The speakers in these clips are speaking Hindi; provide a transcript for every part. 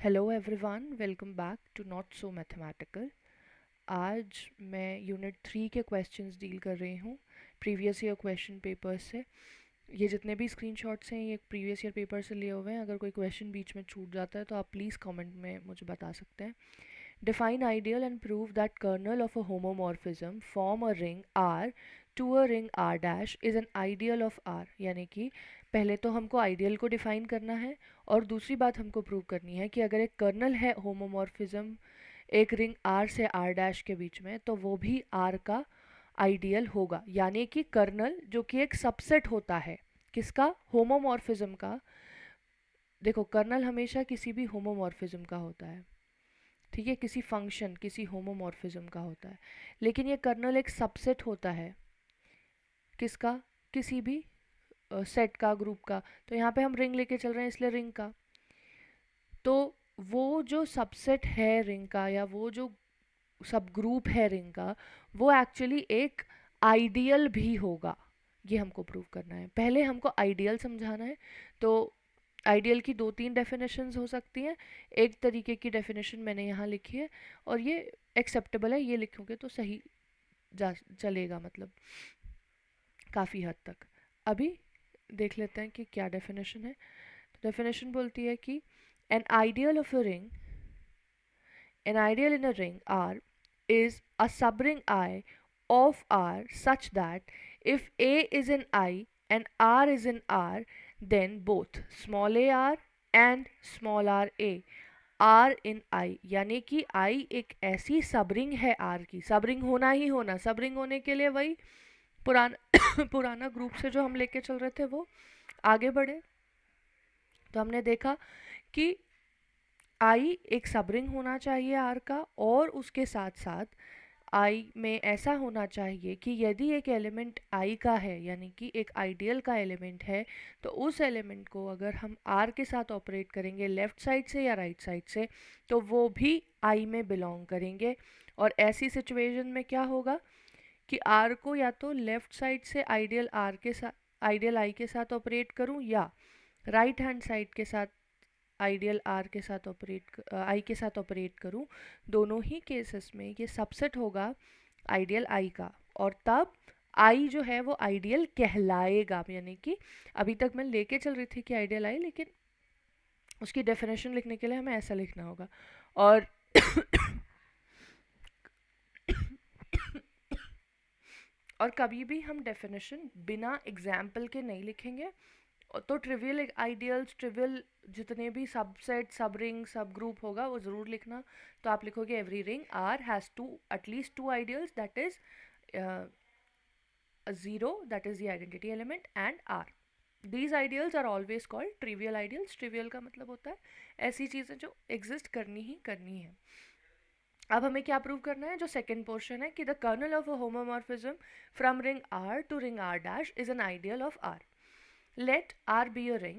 Hello everyone, welcome back to Not So Mathematical. आज मैं यूनिट 3 के क्वेश्चंस डील कर रही हूँ प्रीवियस ईयर क्वेश्चन पेपर से। ये जितने भी स्क्रीनशॉट्स हैं ये प्रीवियस ईयर पेपर से लिए हुए हैं। अगर कोई क्वेश्चन बीच में छूट जाता है तो आप प्लीज़ कमेंट में मुझे बता सकते हैं। Define ideal and prove that kernel of a homomorphism form a ring R to a ring R dash is an ideal of R। यानी कि पहले तो हमको आइडियल को डिफाइन करना है और दूसरी बात हमको प्रूव करनी है कि अगर एक कर्नल है होमोमॉर्फिज्म एक रिंग R से R डैश के बीच में तो वो भी R का आइडियल होगा। यानी कि कर्नल जो कि एक सबसेट होता है किसका, होमोमॉर्फिज्म का। देखो कर्नल हमेशा किसी भी होमोमॉर्फिज्म का होता है, ठीक है, किसी फंक्शन किसी होमोमॉर्फिज्म का होता है। लेकिन ये कर्नल एक सबसेट होता है किसका, किसी भी सेट का, ग्रुप का। तो यहाँ पे हम रिंग लेके चल रहे हैं इसलिए रिंग का। तो वो जो सबसेट है रिंग का या वो जो सब ग्रुप है रिंग का वो एक्चुअली एक आइडियल भी होगा। ये हमको प्रूव करना है। पहले हमको आइडियल समझाना है। तो आइडियल की दो तीन डेफिनेशंस हो सकती हैं। एक तरीके की डेफिनेशन मैंने यहाँ लिखी है और ये एक्सेप्टेबल है, ये लिखोगे तो सही जा चलेगा, मतलब काफ़ी हद तक। अभी देख लेते हैं कि क्या डेफिनेशन है। तो डेफिनेशन बोलती है कि an ideal of a ring, an ideal in a ring R is a subring I of R such that if A is in I and R is in R, then both small a r and small r a R in I। यानी कि I एक ऐसी सबरिंग है R की, सबरिंग होना ही होना। सबरिंग होने के लिए वही पुराना पुराना ग्रुप से जो हम लेके चल रहे थे वो आगे बढ़े। तो हमने देखा कि I एक सबरिंग होना चाहिए R का और उसके साथ साथ आई में ऐसा होना चाहिए कि यदि एक एलिमेंट आई का है यानी कि एक आइडियल का एलिमेंट है तो उस एलिमेंट को अगर हम आर के साथ ऑपरेट करेंगे लेफ़्ट साइड से या राइट साइड से तो वो भी आई में बिलोंग करेंगे। और ऐसी सिचुएशन में क्या होगा कि आर को या तो लेफ़्ट साइड से आइडियल आर के साथ आइडियल आई के साथ ऑपरेट करूं या राइट हैंड साइड के साथ आइडियल आर के साथ आई के साथ ऑपरेट करूं। दोनों ही केसेस में ये सबसेट होगा आइडियल आई का और तब आई जो है वो आइडियल कहलाएगा। यानी कि अभी तक मैं लेके चल रही थी कि आइडियल आई, लेकिन उसकी डेफिनेशन लिखने के लिए हमें ऐसा लिखना होगा। और और कभी भी हम डेफिनेशन बिना एग्जाम्पल के नहीं लिखेंगे। तो ट्रिवियल आइडियल्स, ट्रिवियल जितने भी सबसेट सब रिंग सब ग्रुप होगा वो ज़रूर लिखना। तो आप लिखोगे every ring R has to at least two ideals, that is zero, that is the identity element, and R. These ideals are always called trivial ideals. Trivial का मतलब होता है ऐसी चीज़ें जो एग्जिस्ट करनी ही करनी है। अब हमें क्या प्रूव करना है, जो सेकंड पोर्शन है कि the kernel of a homomorphism from ring R to ring R dash is an ideal of R. let R be a ring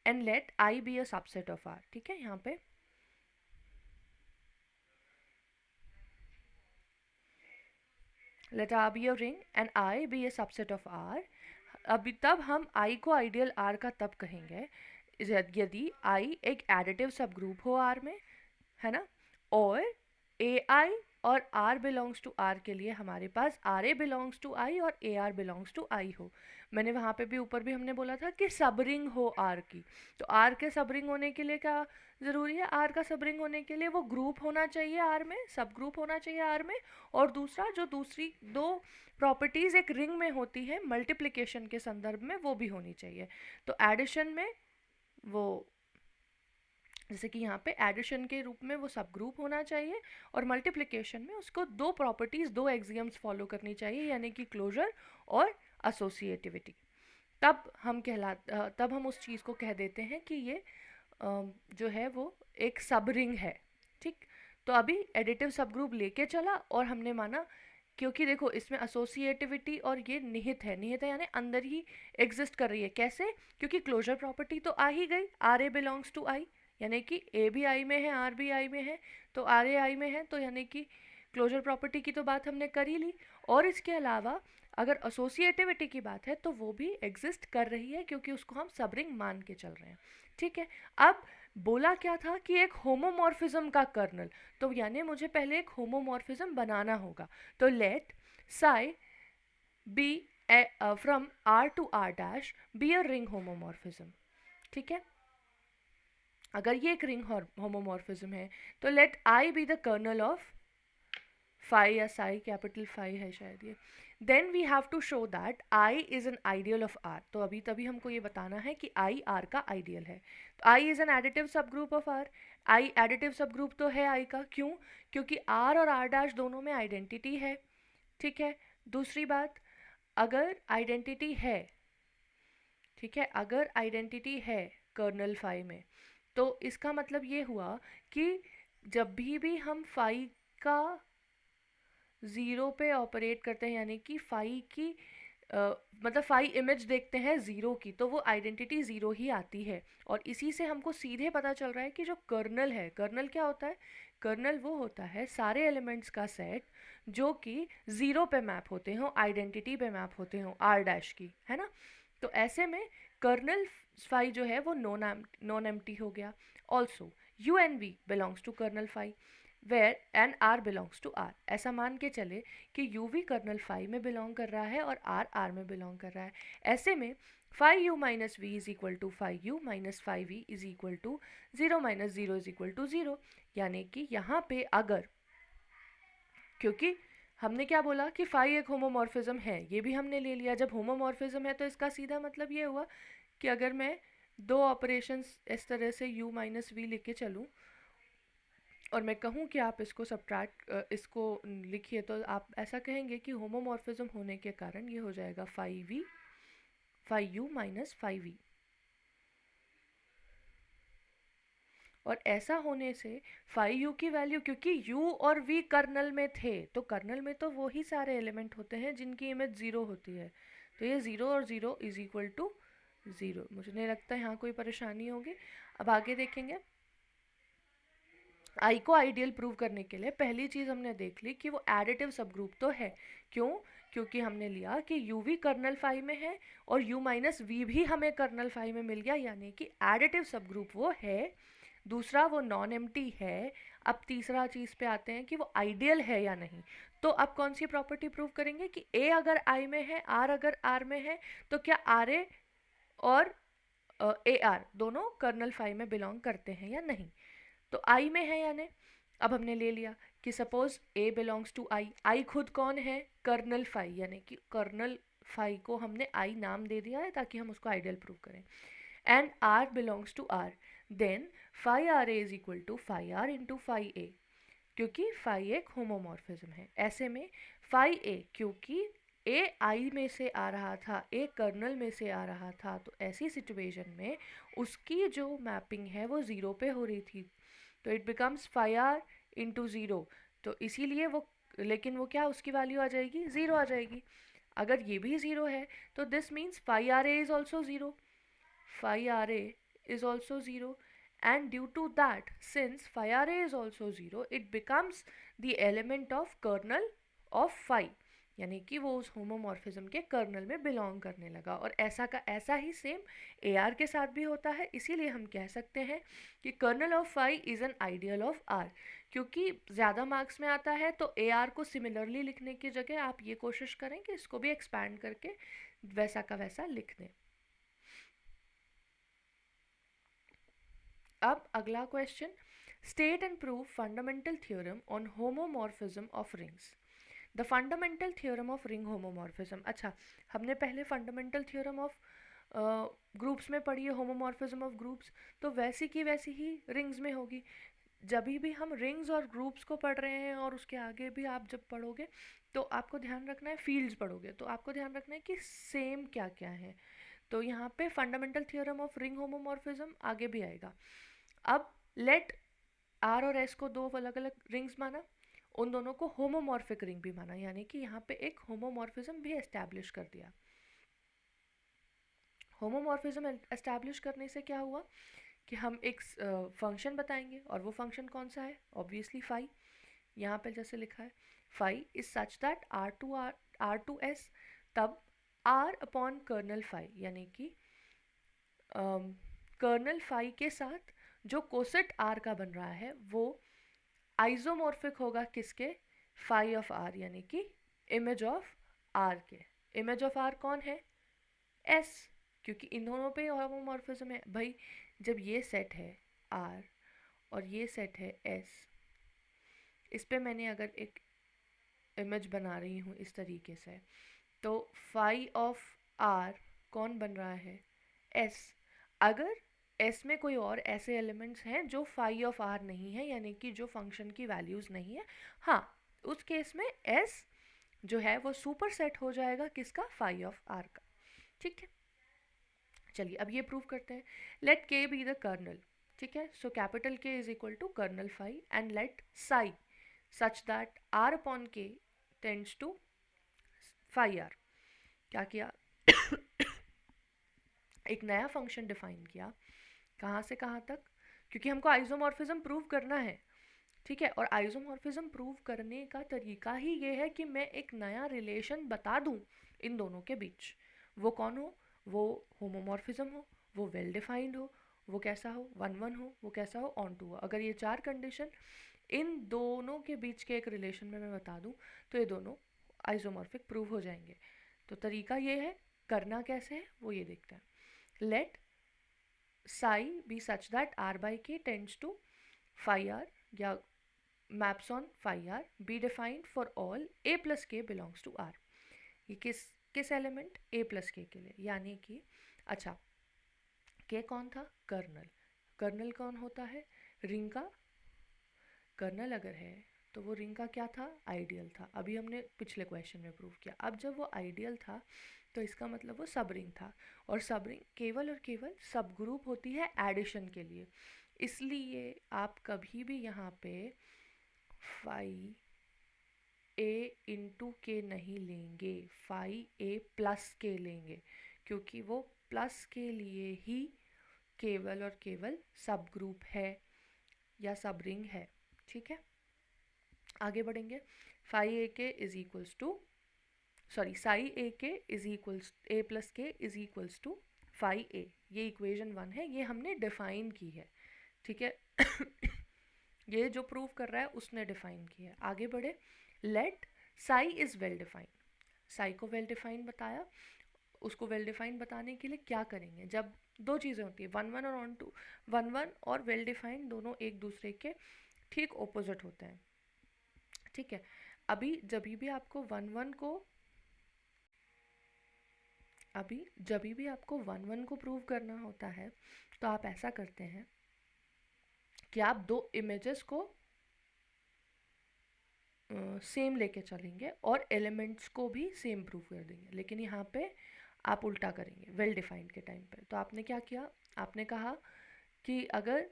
and let I be a subset of R। ठीक है, यहाँ पे let R be a ring and I be a subset of R। अभी तब हम I को आइडियल R का तब कहेंगे यदि I एक एडिटिव सब ग्रुप हो R में, है ना, और AI और R बिलोंग्स टू R के लिए हमारे पास RA बिलोंग्स टू I और AR बिलोंग्स टू I हो। मैंने वहाँ पे भी ऊपर भी हमने बोला था कि सबरिंग हो R की। तो R के सबरिंग होने के लिए क्या ज़रूरी है, R का सबरिंग होने के लिए वो ग्रुप होना चाहिए R में, सब ग्रुप होना चाहिए R में। और दूसरा जो दूसरी दो प्रॉपर्टीज़ एक रिंग में होती है मल्टीप्लिकेशन के संदर्भ में वो भी होनी चाहिए। तो एडिशन में वो, जैसे कि यहाँ पे एडिशन के रूप में वो सब ग्रुप होना चाहिए और मल्टीप्लिकेशन में उसको दो प्रॉपर्टीज़, दो एक्सियम्स फॉलो करनी चाहिए, यानी कि क्लोजर और एसोसिएटिविटी। तब हम उस चीज़ को कह देते हैं कि ये जो है वो एक सब रिंग है। ठीक, तो अभी एडिटिव सब ग्रुप लेके चला और हमने माना, क्योंकि देखो इसमें एसोसिएटिविटी और ये निहित है, निहित है यानी अंदर ही एग्जिस्ट कर रही है। कैसे, क्योंकि क्लोजर प्रॉपर्टी तो आ ही गई, आर ए बिलोंग्स टू आई, यानी कि ए भी आई में है आर भी आई में है तो आर ए आई में है, तो यानी कि क्लोजर प्रॉपर्टी की तो बात हमने कर ही ली। और इसके अलावा अगर एसोसिएटिविटी की बात है तो वो भी एग्जिस्ट कर रही है क्योंकि उसको हम सब रिंग मान के चल रहे हैं। ठीक है, अब बोला क्या था कि एक होमोमॉर्फिज्म का कर्नल, तो यानी मुझे पहले एक होमोमॉर्फिज्म बनाना होगा। तो let psi be from R to are dash be a ring homomorphism. ठीक है, अगर ये एक रिंग होमोमॉर्फिज्म है तो let I be the kernel of phi या साई, कैपिटल फाई है शायद ये। Then we have to show that I is an ideal of R. तो अभी तभी हमको ये बताना है कि आई आर का आइडियल है। तो I is an additive subgroup of R. I additive subgroup तो है आई का, क्यों? क्योंकि आर और आर डैश दोनों में आइडेंटिटी है। ठीक है, दूसरी बात, अगर आइडेंटिटी है, ठीक है, अगर आइडेंटिटी है कर्नल फाई में, तो इसका मतलब ये हुआ कि जब भी हम फाई का ज़ीरो पे ऑपरेट करते हैं, यानी कि फाई की मतलब फाई इमेज देखते हैं ज़ीरो की, तो वो आइडेंटिटी ज़ीरो ही आती है। और इसी से हमको सीधे पता चल रहा है कि जो कर्नल है, कर्नल क्या होता है? कर्नल वो होता है सारे एलिमेंट्स का सेट जो कि ज़ीरो पे मैप होते हों, आइडेंटिटी पे मैप होते हों आर डैश की, है ना? तो ऐसे में कर्नल फाई जो है वो नॉन एम्प्टी हो गया। Also u and v belongs to kernel phi where n R belongs to R. ऐसा मान के चले कि यू वी कर्नल फाई में बिलोंग कर रहा है और आर आर में बिलोंग कर रहा है। ऐसे में phi u minus v is equal to phi u minus phi v is equal to zero minus zero is equal to zero. यानी कि यहाँ पे अगर, क्योंकि हमने क्या बोला कि फाई एक होमोमॉर्फिज्म है, ये भी हमने ले लिया। जब होमोमॉर्फिज्म है तो इसका सीधा मतलब ये हुआ कि अगर मैं दो ऑपरेशंस इस तरह से u माइनस वी लिख के चलूँ और मैं कहूँ कि आप इसको सब्ट्रैक्ट इसको लिखिए, तो आप ऐसा कहेंगे कि होमोमॉर्फिज्म होने के कारण ये हो जाएगा phi v phi u minus phi v. और ऐसा होने से फाई यू की वैल्यू, क्योंकि यू और वी कर्नल में थे, तो कर्नल में तो वो ही सारे एलिमेंट होते हैं जिनकी इमेज ज़ीरो होती है, तो ये ज़ीरो और zero is equal to zero. मुझे नहीं लगता यहाँ कोई परेशानी होगी। अब आगे देखेंगे। आई को आइडियल प्रूव करने के लिए पहली चीज़ हमने देख ली कि वो एडिटिव सब ग्रुप तो है। क्यों? क्योंकि हमने लिया कि यू वी कर्नल फाई में है और यू माइनस वी भी हमें कर्नल फाई में मिल गया, यानी कि एडिटिव सब ग्रुप वो है। दूसरा, वो नॉन एम्प्टी है। अब तीसरा चीज़ पे आते हैं कि वो आइडियल है या नहीं। तो अब कौन सी प्रॉपर्टी प्रूव करेंगे कि ए अगर आई में है, आर अगर आर में है, तो क्या आर ए और ए आर दोनों कर्नल फाई में बिलोंग करते हैं या नहीं। तो आई में है यानी अब हमने ले लिया कि सपोज ए बिलोंग्स टू आई। आई खुद कौन है? कर्नल फाई, यानी कि कर्नल फाई को हमने आई नाम दे दिया है ताकि हम उसको आइडियल प्रूव करें। And R belongs to R, then phi R A is equal to phi R into phi A, क्योंकि फाई एक होमोमॉर्फिज्म है। ऐसे में फाई ए, क्योंकि ए आई में से आ रहा था, ए कर्नल में से आ रहा था, तो ऐसी सिचुएशन में उसकी जो मैपिंग है वो ज़ीरो पे हो रही थी, तो it becomes phi R into zero. तो इसीलिए वो, लेकिन वो क्या, उसकी वैल्यू आ जाएगी ज़ीरो आ जाएगी। अगर ये भी ज़ीरो है तो this means phi R A is also zero, phi ra is also 0, and due to that, since phi ra is also 0, it becomes the element of kernel of phi, यानी कि वो उस होमोमॉर्फिज्म के कर्नल में बिलोंग करने लगा। और ऐसा का ऐसा ही सेम ए आर के साथ भी होता है। इसीलिए हम कह सकते हैं कि kernel of phi is an ideal of R. क्योंकि ज़्यादा मार्क्स में आता है तो ए आर को सिमिलरली लिखने की जगह आप ये कोशिश करें कि इसको भी एक्सपैंड करके वैसा का वैसा लिख दें। अब अगला question, state and prove fundamental theorem on homomorphism of rings. The fundamental theorem of ring homomorphism. अच्छा, हमने पहले फंडामेंटल थ्योरम ऑफ ग्रुप्स में पढ़ी है, होमोमॉर्फिज्म ऑफ ग्रुप्स, तो वैसी की वैसी ही रिंग्स में होगी। जब भी हम रिंग्स और ग्रुप्स को पढ़ रहे हैं और उसके आगे भी आप जब पढ़ोगे तो आपको ध्यान रखना है, फील्ड्स पढ़ोगे तो आपको ध्यान रखना है कि सेम क्या क्या है। तो यहाँ पे fundamental theorem of ring homomorphism आगे भी आएगा। अब लेट आर और एस को दो अलग अलग रिंग्स माना, उन दोनों को होमोमॉर्फिक रिंग भी माना, यानी कि यहाँ पे एक होमोमॉर्फिज्म भी एस्टैब्लिश कर दिया। होमोमॉर्फिज्म एस्टैब्लिश करने से क्या हुआ कि हम एक फंक्शन बताएंगे, और वो फंक्शन कौन सा है? Obviously phi. यहाँ पे जैसे लिखा है phi is such that are to S, तब आर अपॉन कर्नल फाई, यानी कि कर्नल फाई के साथ जो कोसेट आर का बन रहा है वो आइसोमॉर्फिक होगा किसके, फाई ऑफ आर, यानी कि इमेज ऑफ आर के। इमेज ऑफ आर कौन है, एस, क्योंकि इन दोनों पे होमोमॉर्फिज्म है भाई। जब ये सेट है आर और ये सेट है एस, इस पे मैंने अगर एक इमेज बना रही हूँ इस तरीके से, तो फाई ऑफ आर कौन बन रहा है, एस। अगर एस में कोई और ऐसे एलिमेंट्स हैं जो फाई ऑफ आर नहीं है, यानी कि जो फंक्शन की वैल्यूज़ नहीं है, हाँ, उस केस में एस जो है वो सुपर सेट हो जाएगा किसका, फाई ऑफ आर का। ठीक है, चलिए अब ये प्रूव करते हैं। लेट के बी द कर्नल, ठीक है, so capital K is equal to kernel phi and let psi such that R upon K tends to phi R. क्या किया एक नया फंक्शन डिफाइन किया, कहाँ से कहाँ तक, क्योंकि हमको आइसोमॉर्फिज्म प्रूव करना है, ठीक है। और आइसोमॉर्फिज्म प्रूव करने का तरीका ही ये है कि मैं एक नया रिलेशन बता दूं इन दोनों के बीच। वो कौन हो, वो होमोमॉर्फिज्म हो, वो वेल डिफाइंड हो, वो कैसा हो, वन वन हो, वो कैसा हो, ऑन टू हो। अगर ये चार कंडीशन इन दोनों के बीच के एक रिलेशन में मैं बता दूं तो ये दोनों आइसोमॉर्फिक प्रूव हो जाएंगे। तो तरीका ये है, करना कैसे है वो ये देखते हैं। Let psi be such that r by k tends to phi r या maps on phi r be defined for all a plus k belongs to r। ये किस एलिमेंट, a plus k के लिए, यानी कि अच्छा k कौन था, कर्नल। कर्नल कौन होता है, रिंग का कर्नल अगर है तो वो रिंग का क्या था, आइडियल था। अभी हमने पिछले क्वेश्चन में प्रूव किया। अब जब वो आइडियल था तो इसका मतलब वो सब रिंग था, और सब रिंग केवल और केवल सब ग्रुप होती है एडिशन के लिए। इसलिए आप कभी भी यहाँ पे फाई ए इंटू के नहीं लेंगे, फाई ए प्लस के लेंगे, क्योंकि वो प्लस के लिए ही केवल और केवल सब ग्रुप है या सब रिंग है। ठीक है, आगे बढ़ेंगे। Phi A K is equals to sorry psi A K is equals A plus K is equals to phi A, ये इक्वेशन 1 है, ये हमने डिफाइन की है। ठीक है ये जो प्रूव कर रहा है उसने डिफाइन की है। आगे बढ़े, let psi is well defined. Psi को वेल डिफाइंड बताया, उसको वेल डिफाइंड बताने के लिए क्या करेंगे, जब दो चीज़ें होती है वन वन और ऑन टू, वन वन और वेल डिफाइंड दोनों एक दूसरे के ठीक ओपोजिट होते हैं। ठीक है, अभी जब भी आपको वन वन को वन वन को प्रूव करना होता है तो आप ऐसा करते हैं कि आप दो इमेजेस को सेम लेके चलेंगे और एलिमेंट्स को भी सेम प्रूव कर देंगे। लेकिन यहाँ पे आप उल्टा करेंगे वेल डिफाइंड के टाइम पे। तो आपने क्या किया, आपने कहा कि अगर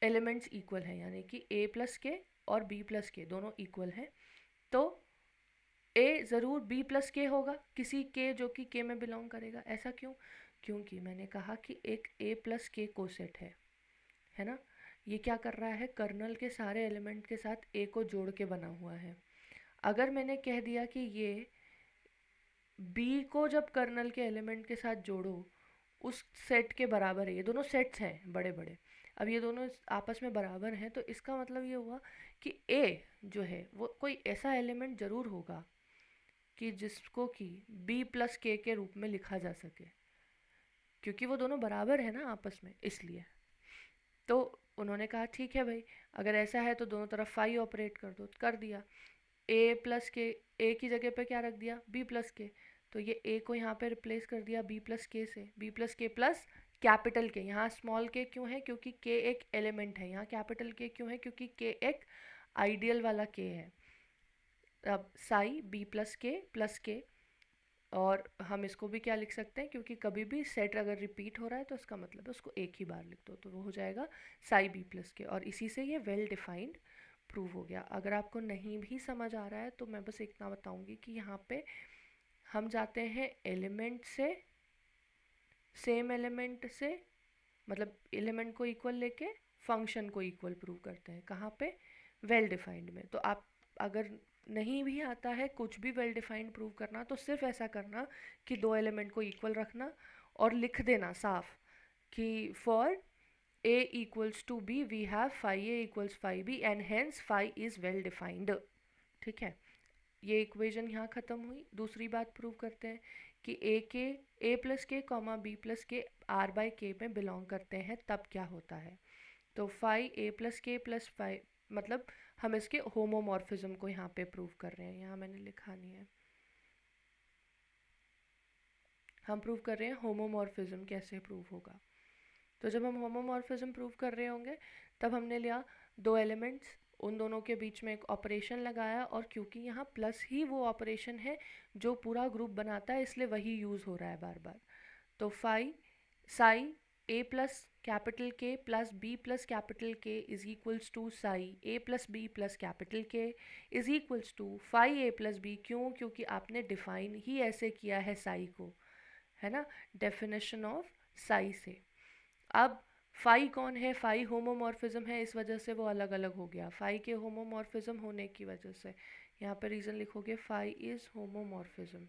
एलिमेंट्स इक्वल हैं, यानी कि a प्लस के और b प्लस के दोनों इक्वल हैं, तो a ज़रूर b प्लस के होगा, किसी k जो कि k में बिलोंग करेगा। ऐसा क्यों, क्योंकि मैंने कहा कि एक a प्लस के कोसेट है ना। ये क्या कर रहा है, कर्नल के सारे एलिमेंट के साथ a को जोड़ के बना हुआ है। अगर मैंने कह दिया कि ये b को जब कर्नल के एलिमेंट के साथ जोड़ो उस सेट के बराबर है, ये दोनों सेट्स हैं बड़े बड़े, अब ये दोनों आपस में बराबर हैं, तो इसका मतलब ये हुआ कि a जो है वो कोई ऐसा एलिमेंट ज़रूर होगा कि जिसको कि b प्लस के रूप में लिखा जा सके, क्योंकि वो दोनों बराबर है ना आपस में, इसलिए। तो उन्होंने कहा ठीक है भाई, अगर ऐसा है तो दोनों तरफ फाई ऑपरेट कर दो, कर दिया। a प्लस के, a की जगह पे क्या रख दिया, b प्लस के, तो ये a को यहाँ पे रिप्लेस कर दिया b प्लस के से, b प्लस के प्लस कैपिटल के। यहाँ स्मॉल के क्यों है, क्योंकि k एक एलिमेंट है। यहाँ कैपिटल के क्यों है, क्योंकि k एक आइडियल वाला k है। अब साई b प्लस के, और हम इसको भी क्या लिख सकते हैं, क्योंकि कभी भी सेट अगर रिपीट हो रहा है तो इसका मतलब है उसको एक ही बार लिख दो, तो वो हो जाएगा साई b प्लस के। और इसी से ये वेल डिफाइंड प्रूव हो गया। अगर आपको नहीं भी समझ आ रहा है तो मैं बस इतना बताऊंगी कि यहाँ पे हम जाते हैं एलिमेंट से, सेम एलिमेंट से, मतलब एलिमेंट को इक्वल लेके फंक्शन को इक्वल प्रूव करते हैं। कहाँ पे, वेल डिफाइंड में। तो आप अगर नहीं भी आता है कुछ भी वेल डिफाइंड प्रूव करना, तो सिर्फ ऐसा करना कि दो एलिमेंट को इक्वल रखना और लिख देना साफ कि for a equals to b, we have phi a equals phi b and hence phi is well defined. ठीक है, ये इक्वेशन यहाँ ख़त्म हुई. दूसरी बात प्रूव करते हैं कि a प्लस के कॉमा b प्लस के r बाई के में बिलोंग करते हैं, तब क्या होता है. तो फाई a प्लस के प्लस फाई, मतलब हम इसके होमोमॉर्फिज्म को यहाँ पे प्रूव कर रहे हैं. यहाँ मैंने लिखा नहीं है. हम प्रूव कर रहे हैं होमोमॉर्फिज्म कैसे प्रूव होगा. तो जब हम होमोमॉर्फिज्म प्रूव कर रहे होंगे तब हमने लिया दो एलिमेंट्स, उन दोनों के बीच में एक ऑपरेशन लगाया, और क्योंकि यहाँ प्लस ही वो ऑपरेशन है जो पूरा ग्रुप बनाता है इसलिए वही यूज़ हो रहा है बार बार. तो phi psi a plus capital K plus b plus capital K is equals to psi a plus b plus capital K is equals to phi a plus b. क्यों? क्योंकि आपने डिफाइन ही ऐसे किया है साई को, है ना, डेफिनेशन ऑफ साई से. अब फाई कौन है? फाई होमोमॉर्फिज्म है, इस वजह से वो अलग अलग हो गया. फाई के होमोमॉर्फिज्म होने की वजह से यहाँ पे रीज़न लिखोगे फाई इज होमोमॉर्फिज्म.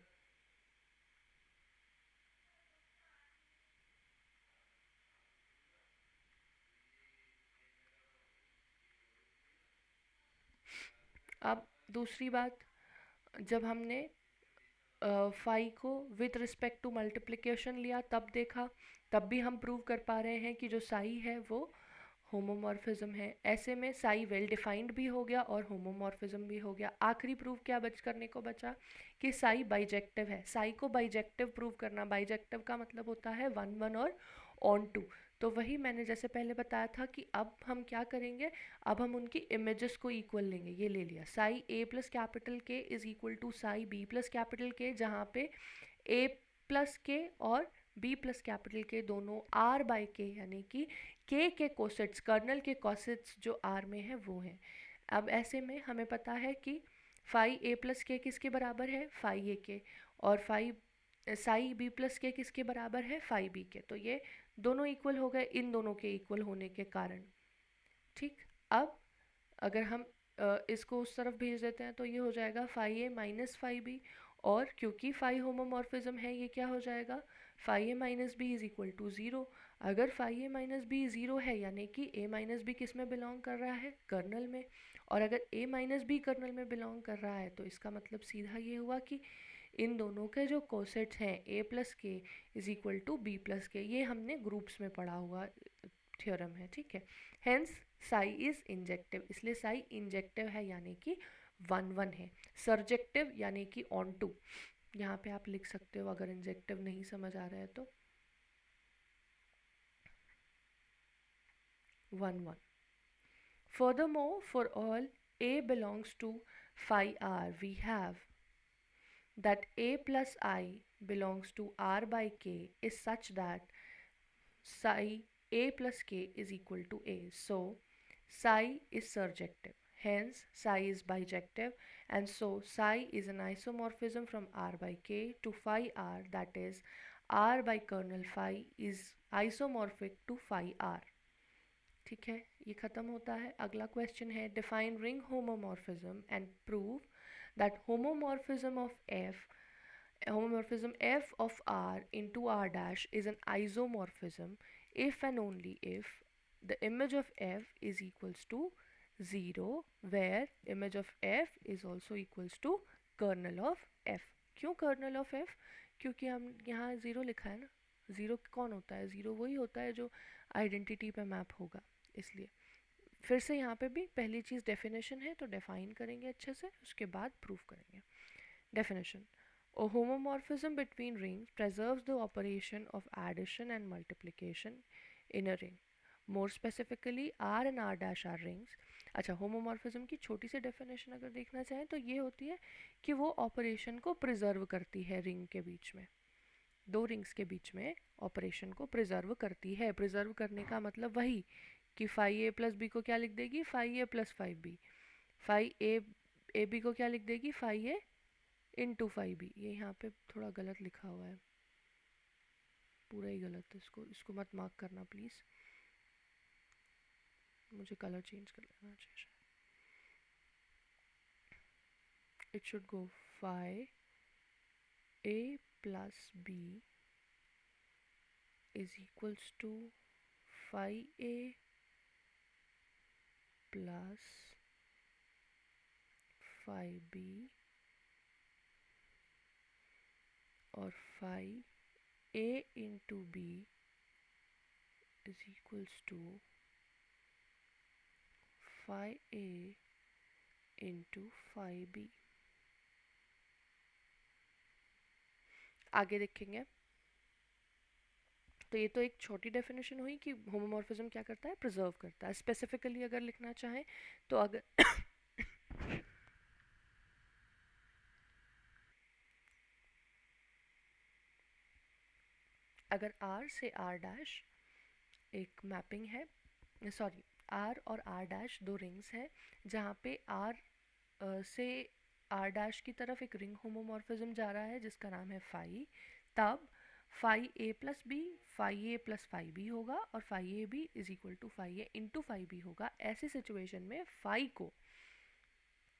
अब दूसरी बात, जब हमने फाई को विथ रिस्पेक्ट टू मल्टीप्लिकेशन लिया तब देखा, तब भी हम प्रूव कर पा रहे हैं कि जो साई है वो होमोमॉर्फिज्म है. ऐसे में साई वेल डिफाइंड भी हो गया और होमोमॉर्फिज्म भी हो गया. आखिरी प्रूव क्या बच करने को बचा कि साई बाइजेक्टिव है. साई को बाइजेक्टिव प्रूव करना, बाइजेक्टिव का मतलब होता है 1 1 और ऑन 2. तो वही मैंने जैसे पहले बताया था कि अब हम क्या करेंगे, अब हम उनकी इमेजेस को इक्वल लेंगे. ये ले लिया psi a plus capital K is equal to psi b plus capital K, जहाँ पे a प्लस के और b प्लस कैपिटल के दोनों r बाई के यानी कि k के कोसेट्स, कर्नल के कोसेट्स जो r में है वो हैं. अब ऐसे में हमें पता है कि फाई a प्लस के किसके बराबर है? फाई a के. और फाई साई b प्लस के किसके बराबर है? फाई b के. तो ये दोनों इक्वल हो गए इन दोनों के इक्वल होने के कारण. ठीक. अब अगर हम इसको उस तरफ भेज देते हैं तो ये हो जाएगा phi A minus phi B, और क्योंकि फाई होमोमॉर्फिज्म है ये क्या हो जाएगा, phi A minus B is equal to zero. अगर phi A minus B zero है यानी कि ए माइनस बी किस में बिलोंग कर रहा है? कर्नल में. और अगर ए माइनस बी कर्नल में बिलोंग कर रहा है तो इसका मतलब सीधा ये हुआ कि इन दोनों के जो कोसेट्स हैं A plus K is equal to B plus K, ये हमने ग्रुप्स में पढ़ा हुआ थ्योरम है. ठीक है. हेंस साई इज इंजेक्टिव, इसलिए साई इंजेक्टिव है यानी कि 1 1 है. सर्जेक्टिव यानी कि ऑन टू, यहाँ पे आप लिख सकते हो अगर इंजेक्टिव नहीं समझ आ रहा है तो 1 1. Furthermore, for all a belongs to phi r, we have that a plus I belongs to r by k is such that psi a plus k is equal to a. So psi is surjective, hence psi is bijective, and so psi is an isomorphism from r by k to phi r, that is r by kernel phi is isomorphic to phi r. ठीक है, ये ख़त्म होता है. अगला क्वेश्चन है define ring homomorphism and prove that homomorphism f of r into r dash is an isomorphism if and only if the image of f is equals to 0, where image of f is also equals to kernel of f. क्यों kernel of f? क्योंकि हम यहाँ ज़ीरो लिखा है ना. ज़ीरो कौन होता है? ज़ीरो वही होता है जो आइडेंटिटी पे मैप होगा. इसलिए फिर से यहाँ पे भी पहली चीज़ डेफिनेशन है तो डिफाइन करेंगे अच्छे से, उसके बाद प्रूफ करेंगे. Definition: A homomorphism between rings preserves the operation of addition and multiplication in a ring. More specifically, R and R dash are rings. अच्छा, होमोमॉर्फिज्म की छोटी सी डेफिनेशन अगर देखना चाहें तो ये होती है कि वो ऑपरेशन को प्रिजर्व करती है रिंग के बीच में. दो रिंग्स के बीच में ऑपरेशन को प्रिजर्व करती है. प्रिजर्व करने का मतलब वही कि फाई ए प्लस बी को क्या लिख देगी? फाई ए प्लस फाइव बी. फाई ए बी को क्या लिख देगी? Phi A into five B. ये यहाँ पे थोड़ा गलत लिखा हुआ है, पूरा ही गलत है. इसको मत मार्क करना प्लीज़, मुझे कलर चेंज कर लेना चाहिए. It should go phi A plus B is equals to phi a plus phi b और phi a into b is equals to phi a into phi b। आगे देखेंगे तो ये तो एक छोटी डेफिनेशन हुई कि होमोमॉर्फिज्म क्या करता है, प्रिजर्व करता है। स्पेसिफिकली अगर लिखना चाहें तो अगर R से R डैश एक मैपिंग है, सॉरी R और R डैश दो रिंग्स हैं जहाँ पे R से R डैश की तरफ एक रिंग होमोमॉर्फिज्म जा रहा है जिसका नाम है फाई, तब फाई ए प्लस बी फाई ए प्लस फाई बी होगा और phi A B is equal to phi a into phi b होगा। ऐसी सिचुएशन में फाई को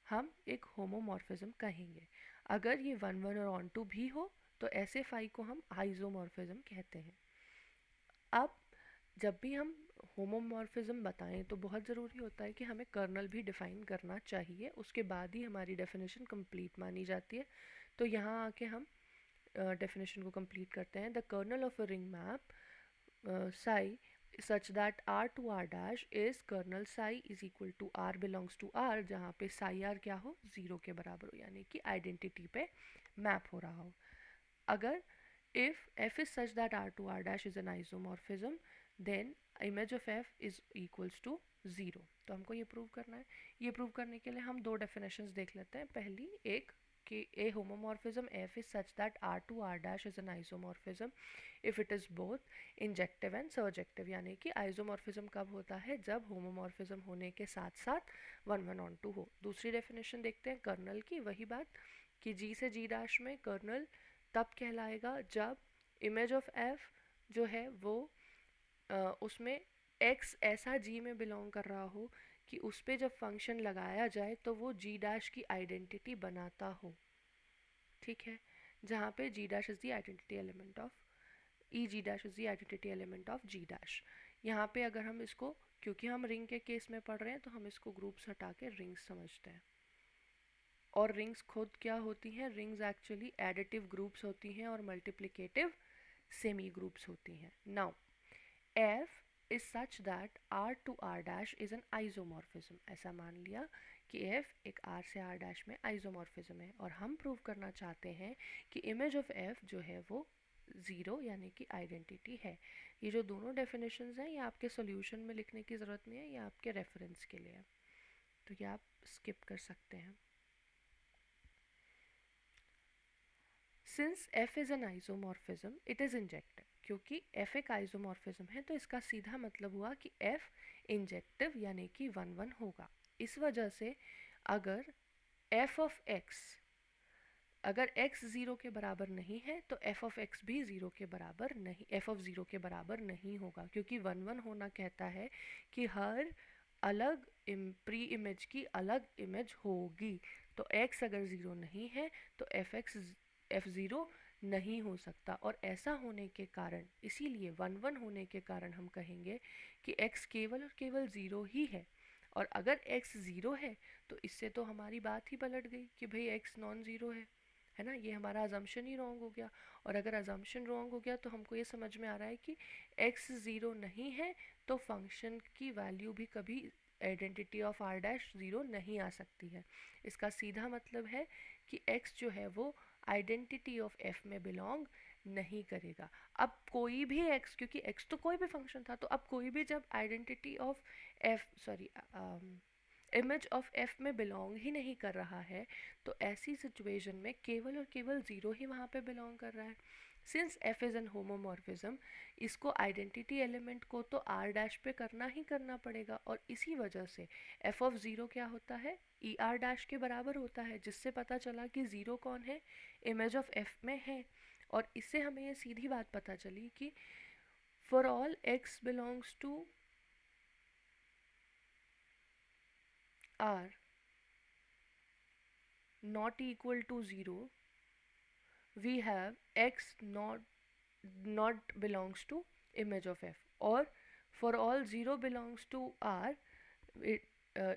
हम एक होमोमॉर्फिज्म कहेंगे। अगर ये 1 1 और ऑन टू भी हो तो ऐसे फाई को हम आइसोमॉर्फिज्म कहते हैं। अब जब भी हम होमोमॉर्फिज्म बताएं तो बहुत ज़रूरी होता है कि हमें कर्नल भी डिफाइन करना चाहिए, उसके बाद ही हमारी डेफिनेशन कंप्लीट मानी जाती है। तो यहाँ आके हम डेफिनेशन को कंप्लीट करते हैं। The kernel of a ring map psi such that R to R dash is kernel psi is equal to R belongs to R, जहाँ पे psi R क्या हो, 0 के बराबर हो, यानी कि आइडेंटिटी पे मैप हो रहा हो। अगर if f is such that R to R dash is an isomorphism then image of f is equals to 0। तो हमको ये प्रूव करना है। ये प्रूव करने के लिए हम दो डेफिनेशंस देख लेते हैं। पहली एक कि a homomorphism f is such that R to R dash is an isomorphism if it is both injective and surjective, यानी कि आइसोमॉर्फिज्म कब होता है, जब होमोमॉर्फिज्म होने के साथ साथ 1 1 ऑन 2 हो। दूसरी डेफिनेशन देखते हैं कर्नल की, वही बात कि g से g डैश में कर्नल तब कहलाएगा जब इमेज ऑफ f जो है वो उसमें x ऐसा g में बिलोंग कर रहा हो कि उस पर जब फंक्शन लगाया जाए तो वो g डैश की आइडेंटिटी बनाता हो। ठीक है, जहाँ पे g dash is the identity element of e g dash is the identity element of g dash. यहाँ पे अगर हम इसको, क्योंकि हम रिंग के केस में पढ़ रहे हैं तो हम इसको ग्रुप्स हटा के रिंग्स समझते हैं। और रिंग्स खुद क्या होती हैं, रिंग्स एक्चुअली एडिटिव ग्रुप्स होती हैं और मल्टीप्लिकेटिव सेमी ग्रुप्स होती हैं। Now f is such that are to are dash is an isomorphism. ऐसा मान लिया कि एफ एक आर से आर डैश में आइसोमॉर्फिज्म है और हम प्रूव करना चाहते हैं कि इमेज ऑफ एफ जो है वो 0 यानी कि आइडेंटिटी है। ये जो दोनों डेफिनेशंस हैं ये आपके सॉल्यूशन में लिखने की ज़रूरत नहीं है, ये आपके रेफरेंस के लिए है, तो ये आप स्किप कर सकते हैं। Since f is an isomorphism it is injective. क्योंकि f एक आइसोमॉर्फिज्म है तो इसका सीधा मतलब हुआ कि f इंजेक्टिव यानी कि 1 1 होगा। इस वजह से अगर f ऑफ x अगर x 0 के बराबर नहीं है तो f ऑफ x भी 0 के बराबर नहीं, f ऑफ 0 के बराबर नहीं होगा, क्योंकि 1 1 होना कहता है कि हर अलग प्री इमेज की अलग इमेज होगी। तो x अगर 0 नहीं है तो f0 नहीं हो सकता, और ऐसा होने के कारण, इसीलिए 1 1 होने के कारण हम कहेंगे कि x केवल और केवल 0 ही है। और अगर x 0 है तो इससे तो हमारी बात ही पलट गई कि भाई x नॉन ज़ीरो है ना, ये हमारा अजम्पशन ही रॉन्ग हो गया। और अगर अजम्पशन रॉन्ग हो गया तो हमको ये समझ में आ रहा है कि x 0 नहीं है तो फंक्शन की वैल्यू भी कभी आइडेंटिटी ऑफ r डैश 0 नहीं आ सकती है। इसका सीधा मतलब है कि x जो है वो आइडेंटिटी ऑफ f में बिलोंग नहीं करेगा। अब कोई भी x, क्योंकि x तो कोई भी फंक्शन था, तो अब कोई भी जब identity of image of f में बिलोंग ही नहीं कर रहा है तो ऐसी सिचुएशन में केवल और केवल 0 ही वहाँ पे बिलोंग कर रहा है। Since f is an homomorphism, इसको आइडेंटिटी एलिमेंट को तो r डैश पे करना ही करना पड़ेगा, और इसी वजह से f ऑफ 0 क्या होता है, ई आर डैश के बराबर होता है, जिससे पता चला कि 0 कौन है, इमेज ऑफ f में है। और इससे हमें ये सीधी बात पता चली कि for all x belongs to r not equal to 0, we have x not belongs to image of f, or for all zero belongs to r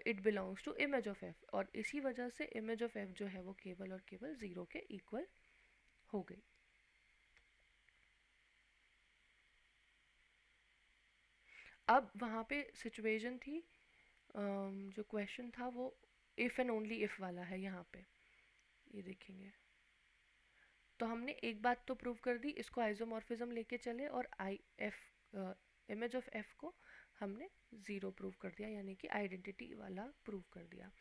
it belongs to image of f, और इसी वजह से इमेज ऑफ एफ जो है वो केवल और केवल ज़ीरो के इक्वल हो गई। अब वहाँ पे सिचुएशन थी, जो क्वेश्चन था वो इफ़ एंड ओनली इफ़ वाला है यहाँ पे, ये देखेंगे। तो हमने एक बात तो प्रूव कर दी, इसको आइसोमॉर्फिज्म लेके चले और I F image of f को हमने ज़ीरो प्रूव कर दिया, यानी कि आइडेंटिटी वाला प्रूव कर दिया।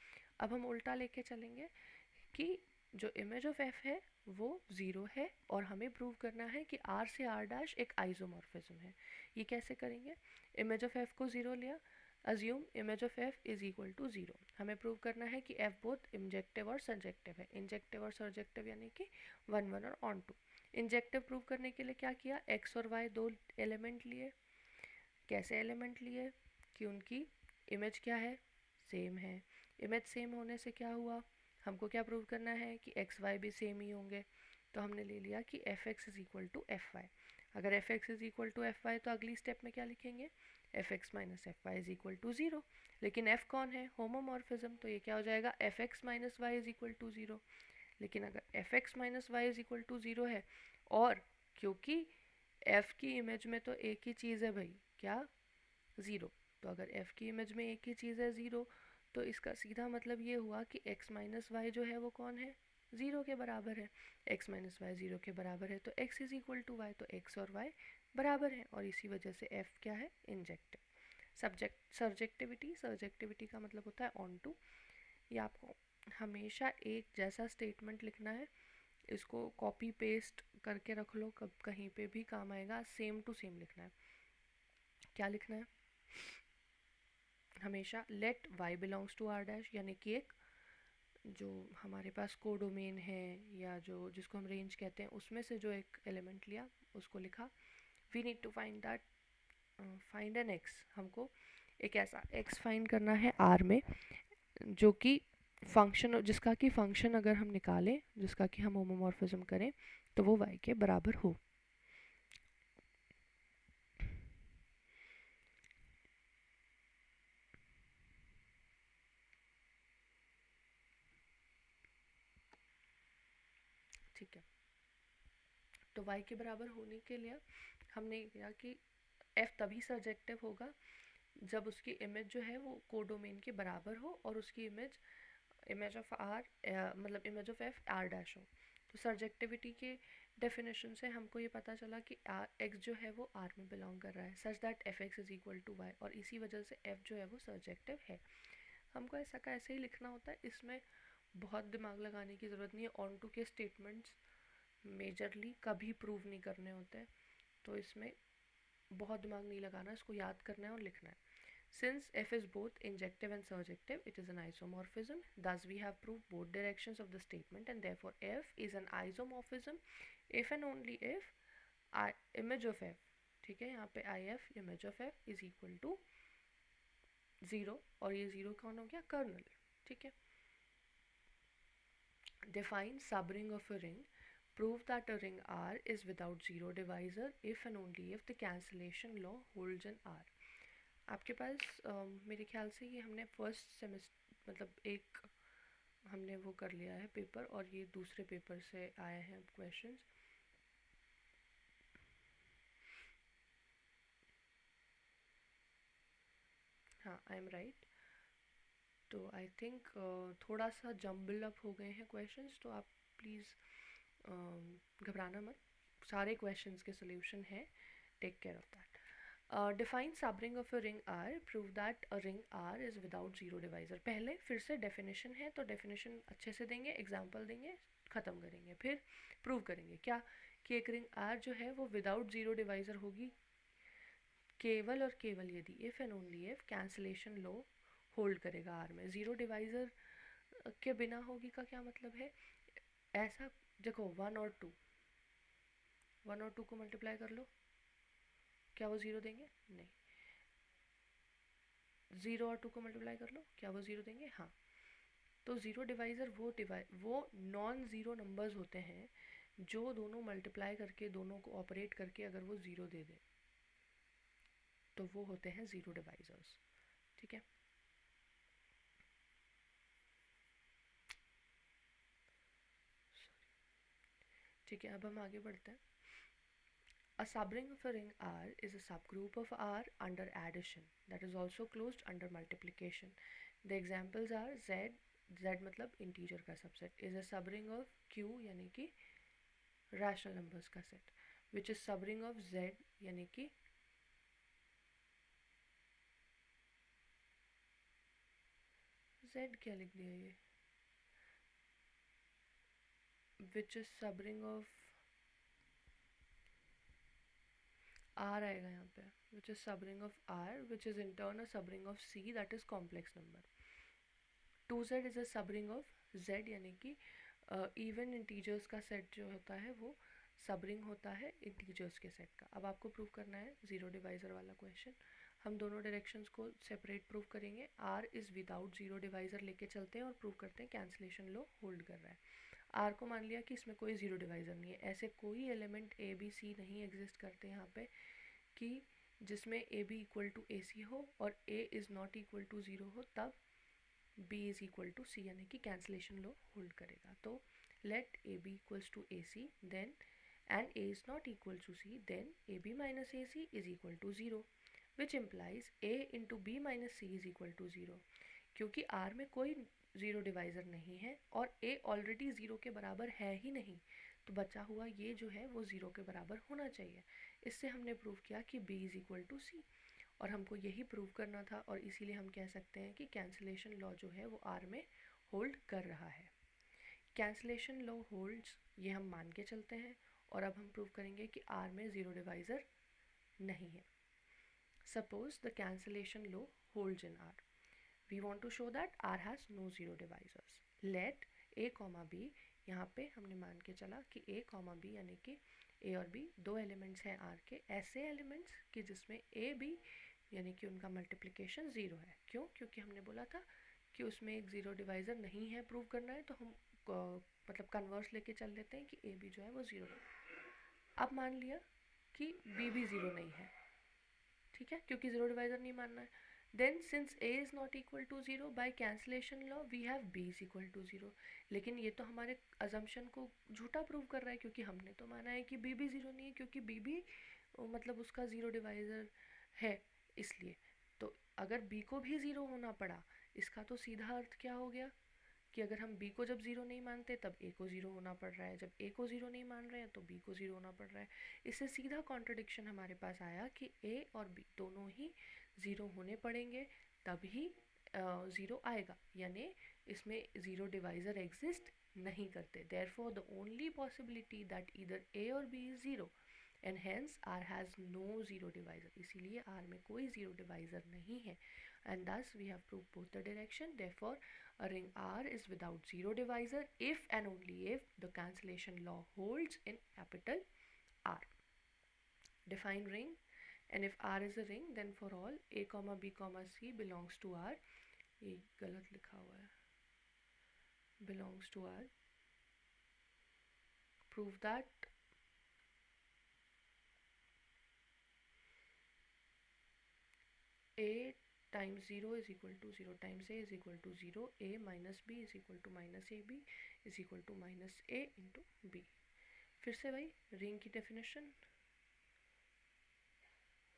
अब हम उल्टा लेके चलेंगे कि जो इमेज ऑफ एफ है वो ज़ीरो है और हमें प्रूव करना है कि आर से आर डैश एक आइसोमॉर्फिज्म है। ये कैसे करेंगे? इमेज ऑफ एफ को ज़ीरो लिया, assume image of f is equal to zero. हमें प्रूव करना है कि एफ बोथ इंजेक्टिव और सर्जेक्टिव है। इंजेक्टिव और सर्जेक्टिव यानी कि वन वन और ऑन टू। इंजेक्टिव प्रूव करने के लिए क्या किया? एक्स और वाई दो एलिमेंट लिए। कैसे एलिमेंट लिए? कि उनकी इमेज क्या है? सेम है। इमेज सेम होने से क्या हुआ? हमको क्या प्रूव करना है कि एक्स वाई भी सेम ही होंगे। तो हमने ले लिया कि F x is equal to F Y. अगर F x is equal to F Y तो अगली स्टेप में क्या लिखेंगे? F X minus F Y is equal to zero. लेकिन एफ कौन है? होमोमॉर्फिज्म, तो ये क्या हो जाएगा? F X minus Y is equal to zero. लेकिन अगर F X minus Y is equal to zero है, और क्योंकि एफ की इमेज में तो एक ही चीज़ है भाई, क्या? ज़ीरो। तो अगर एफ की इमेज में एक ही चीज़ है ज़ीरो, तो इसका सीधा मतलब ये हुआ कि x माइनस वाई जो है वो कौन है? ज़ीरो के बराबर है। x माइनस वाई ज़ीरो के बराबर है तो x is equal to y, तो x और y बराबर है, और इसी वजह से f क्या है? इंजेक्टिव। सब्जेक्ट सर्जेक्टिविटी, सर्जेक्टिविटी का मतलब होता है ऑन टू। ये आपको हमेशा एक जैसा स्टेटमेंट लिखना है, इसको कॉपी पेस्ट करके रख लो, कब कहीं पे भी काम आएगा। सेम टू सेम लिखना है। क्या लिखना है? हमेशा let y belongs to are dash, यानी कि एक जो हमारे पास कोडोमेन है या जो जिसको हम रेंज कहते हैं उसमें से जो एक एलिमेंट लिया उसको लिखा। We need to find that, find an x. हमको एक ऐसा एक्स फाइंड करना है आर में जो कि फंक्शन, जिसका कि फंक्शन अगर हम निकालें, जिसका कि हम होमोमॉर्फिज्म करें तो वो y के बराबर हो। ठीक है, तो y के बराबर होने के लिए हमने किया कि f तभी सर्जेक्टिव होगा जब उसकी इमेज जो है वो कोडोमेन के बराबर हो और उसकी इमेज इमेज ऑफ आर मतलब image of F R dash हो। तो सर्जेक्टिविटी के डेफिनेशन से हमको ये पता चला कि एक्स जो है वो आर में बिलोंग कर रहा है, such that f x is equal to y, और इसी वजह से एफ जो है वो सर्जेक्टिव है। हमको ऐसा का ऐसे ही लिखना होता है, इसमें बहुत दिमाग लगाने की ज़रूरत नहीं है। ऑन टू के स्टेटमेंट्स मेजरली कभी प्रूव नहीं करने होते हैं, तो इसमें बहुत दिमाग नहीं लगाना, इसको याद करना है और लिखना है। Since f is both injective and surjective, it is an isomorphism. Thus, we have proved both directions of the statement, and therefore f is an isomorphism if and only if image of f, ठीक है, यहाँ पे if image of f is equal to zero, और ये ज़ीरो कौन हो गया? कर्नल। ठीक है। Define subring of a ring. Prove that a ring R is without zero divisor if and only if the cancellation law holds in R. आपके पास मेरे ख्याल से ये हमने फर्स्ट सेमेस्टर मतलब एक हमने वो कर लिया है पेपर, और ये दूसरे पेपर से आए हैं क्वेश्चंस। हाँ, आई एम राइट। तो आई थिंक थोड़ा सा जम्बल अप हो गए हैं क्वेश्चंस, तो आप प्लीज़ घबराना मत, सारे क्वेश्चंस के सोल्यूशन है, take care of that. Define subring of a ring r, prove that a ring r is without zero divisor. पहले फिर से डेफिनेशन है तो डेफिनेशन अच्छे से देंगे, एग्जाम्पल देंगे, ख़त्म करेंगे, फिर प्रूव करेंगे क्या कि एक रिंग आर जो है वो विदाउट जीरो डिवाइजर होगी केवल और केवल यदि if and only if cancellation law hold करेगा आर में। ज़ीरो डिवाइजर के बिना होगी का क्या मतलब है? ऐसा देखो, वन और टू को मल्टीप्लाई कर लो, क्या वो ज़ीरो देंगे? नहीं। ज़ीरो और टू को मल्टीप्लाई कर लो, क्या वो ज़ीरो देंगे? हाँ। तो ज़ीरो डिवाइज़र वो नॉन ज़ीरो नंबर्स होते हैं जो दोनों मल्टीप्लाई करके, दोनों को ऑपरेट करके अगर वो ज़ीरो दे दे, तो वो होते हैं ज़ीरो डिवाइजर्स। ठीक है, ठीक है, अब हम आगे बढ़ते हैं। A subring of a ring R is a subgroup of R under addition that is also closed under multiplication. The examples are Z मतलब integer का subset is a subring of Q यानी कि rational numbers का set, which is subring of Z यानी कि Z क्या लिख दिया ये, which is subring of R आएगा यहाँ पे, which is subring of R, which is in turn a subring of C that is complex number. 2Z is a subring of Z यानी कि इवन इंटीजर्स का सेट जो होता है वो सबरिंग होता है इंटीजर्स के सेट का। अब आपको प्रूव करना है ज़ीरो डिवाइज़र वाला क्वेश्चन। हम दोनों डायरेक्शंस को सेपरेट प्रूव करेंगे। R is without zero divisor लेके चलते हैं और प्रूव करते हैं कैंसिलेशन लो होल्ड कर रहा है। आर को मान लिया कि इसमें कोई ज़ीरो डिवाइज़र नहीं है, ऐसे कोई एलिमेंट ए बी सी नहीं एग्जिस्ट करते यहाँ पे कि जिसमें a b equal to a c हो और a is not equal to zero हो, तब b is equal to c यानी कि कैंसिलेशन लो होल्ड करेगा। तो let a b equals to a c then and a is not equal to c, then a b minus a c is equal to zero, which implies a into b minus c is equal to zero. क्योंकि आर में कोई ज़ीरो डिवाइज़र नहीं है और ए ऑलरेडी ज़ीरो के बराबर है ही नहीं, तो बचा हुआ ये जो है वो ज़ीरो के बराबर होना चाहिए। इससे हमने प्रूव किया कि b इज़ इक्वल टू सी, और हमको यही प्रूव करना था, और इसीलिए हम कह सकते हैं कि कैंसिलेशन लॉ जो है वो आर में होल्ड कर रहा है। कैंसिलेशन लॉ होल्ड्स ये हम मान के चलते हैं, और अब हम प्रूव करेंगे कि आर में ज़ीरो डिवाइज़र नहीं है। Suppose the cancellation law holds in r, we want to show that r has no zero divisors. Let a comma b, यहाँ पे हमने मान के चला कि ए कॉमा बी यानी कि ए और बी दो एलिमेंट्स हैं आर के, ऐसे एलिमेंट्स कि जिसमें ए बी यानी कि उनका मल्टीप्लिकेशन ज़ीरो है। क्यों? क्योंकि हमने बोला था कि उसमें एक ज़ीरो डिवाइज़र नहीं है, प्रूव करना है, तो हम मतलब कन्वर्स लेके चल लेते हैं कि ए बी जो है वो ज़ीरो है। अब मान लिया कि बी भी ज़ीरो नहीं है, ठीक है, क्योंकि ज़ीरो डिवाइज़र नहीं मानना है। Then since a is not equal to zero, by cancellation law we have b is equal to zero. लेकिन ये तो हमारे अजम्पशन को झूठा प्रूव कर रहा है, क्योंकि हमने तो माना है कि b भी ज़ीरो नहीं है, क्योंकि b भी मतलब उसका ज़ीरो डिवाइज़र है। इसलिए तो अगर b को भी ज़ीरो होना पड़ा, इसका तो सीधा अर्थ क्या हो गया कि अगर हम b को जब ज़ीरो नहीं मानते तब a को ज़ीरो होना पड़ रहा है, जब a को ज़ीरो नहीं मान रहे हैं तो b को ज़ीरो होना पड़ रहा है। इससे सीधा कॉन्ट्रडिक्शन हमारे पास आया कि a और b दोनों ही ज़ीरो होने पड़ेंगे, तभी ज़ीरो आएगा, यानी इसमें ज़ीरो डिवाइज़र एग्जिस्ट नहीं करते। Therefore the only possibility that either a और b is zero and hence R has no zero divisor, इसीलिए R में कोई ज़ीरो डिवाइज़र नहीं है। And thus we have proved both the direction. Therefore a ring R is without zero divisor if and only if the cancellation law holds in capital R. Define ring, and if R is a ring then for all a comma b comma c belongs to R, ये गलत लिखा हुआ है, belongs to R. Prove that a times 0 is equal to 0 times a is equal to 0, a minus b is equal to minus ab is equal to minus a into b. फिर से भाई रिंग की डेफिनेशन